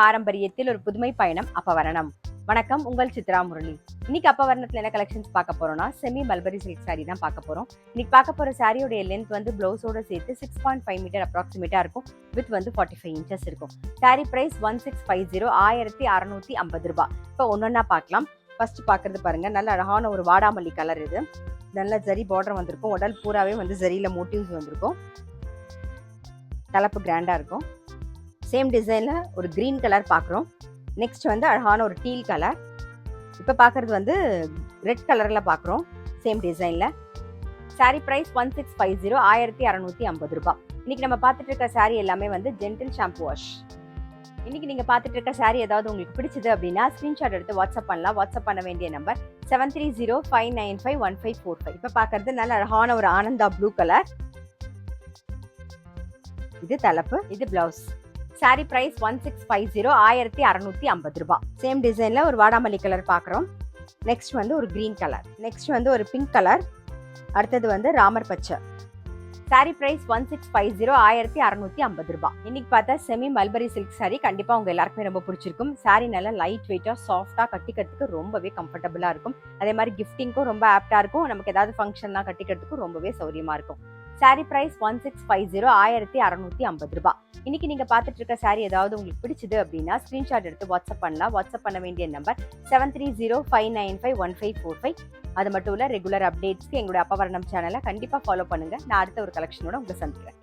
பாரம்பரியத்தில் ஒரு புதுமை பயணம் அப்பவரணம். வணக்கம், உங்கள் சித்ரா முரளி. இன்னைக்கு அப்பவரணத்துல என்ன கலெக்ஷன்ஸ் பார்க்க போறோம்னா, செமி மல்பரி சில்க் சாரி தான் பார்க்க போறோம். இன்னைக்கு பார்க்க போற சாரியோட லென்த் வந்து பிளவுஸோட சேர்த்து 6.5 மீட்டர் அப்ராக்சிமேட்டா இருக்கும். வித் வந்து 45 இன்ச்சஸ் இருக்கும். சாரி பிரைஸ் 1650, 1650 ரூபாய். இப்போ ஒன்னொன்னா பார்க்கலாம். ஃபர்ஸ்ட் பார்க்கறது பாருங்க, நல்ல அழகான ஒரு வாடாமல்லி கலர். இது நல்ல ஜரி பார்டர் வந்திருக்கும். உடல் பூராவே வந்து ஜரியில மோட்டிவ்ஸ் வந்திருக்கும். தலைப்பு கிராண்டா இருக்கும். சேம் டிசைன்ல ஒரு கிரீன் கலர் பார்க்குறோம். நெக்ஸ்ட் வந்து அழகான ஒரு டீல் கலர். இப்போ பார்க்கறது வந்து ரெட் கலர்ல பார்க்குறோம். சேம் டிசைன்ல. சாரி பிரைஸ் 1650, 1650 ரூபாய். இன்னைக்கு நம்ம பார்த்துட்டு இருக்க சாரி எல்லாமே வந்து ஜென்டில் ஷாம்பு வாஷ். இன்னைக்கு நீங்க பார்த்துட்டு இருக்க சாரி ஏதாவது உங்களுக்கு பிடிச்சது அப்படின்னா ஸ்கிரீன்ஷாட் எடுத்து வாட்ஸ்அப் பண்ணலாம். வாட்ஸ்அப் பண்ண வேண்டிய நம்பர் 7305951545. இப்போ பார்க்கறது நல்ல அழகான ஒரு ஆனந்தா ப்ளூ கலர். இது தலைப்பு, இது பிளவுஸ். சாரி பிரைஸ் 1650, 1650 ரூபாய். சேம் டிசைன்ல ஒரு வாடாமல்லி கலர் பார்க்குறோம். நெக்ஸ்ட் வந்து ஒரு கிரீன் கலர். நெக்ஸ்ட் வந்து ஒரு பிங்க் கலர். அடுத்தது வந்து ராமர் பச்சை. சாரி பிரைஸ் 1650, 1650 ரூபாய். இன்னைக்கு பார்த்தா செமி மல்பரி சில்க் சாரி கண்டிப்பா உங்க எல்லாருக்குமே ரொம்ப பிடிச்சிருக்கும். சாரி நல்லா லைட் வெயிட்டா சாஃப்டா கட்டிக்கிறதுக்கு ரொம்பவே கம்ஃபர்டபுளா இருக்கும். அதே மாதிரி கிஃப்டிங்க்கும் ரொம்ப ஆப்டா இருக்கும். நமக்கு ஏதாவது ஃபங்க்ஷன்லாம் கட்டிக்கிறதுக்கும் ரொம்பவே சௌரியமா இருக்கும். சாரி பிரைஸ் 1650, 1650 ரூபாய். இன்னைக்கு நீங்க பார்த்துட்டு இருக்க சாரி ஏதாவது உங்களுக்கு பிடிச்சது அப்படின்னா ஸ்கிரீன்ஷாட் எடுத்து வாட்ஸ்அப் பண்ணலாம். வாட்ஸ்அப் பண்ண வேண்டிய நம்பர் 7305951545. அது மட்டும் இல்ல, ரெகுலர் அப்டேட்ஸ்க்கு எங்களுடைய அப்பவரணம் சேனலை கண்டிப்பா ஃபாலோ பண்ணுங்க. நான் அடுத்த ஒரு கலெக்ஷனோட உங்களை சந்திக்கிறேன்.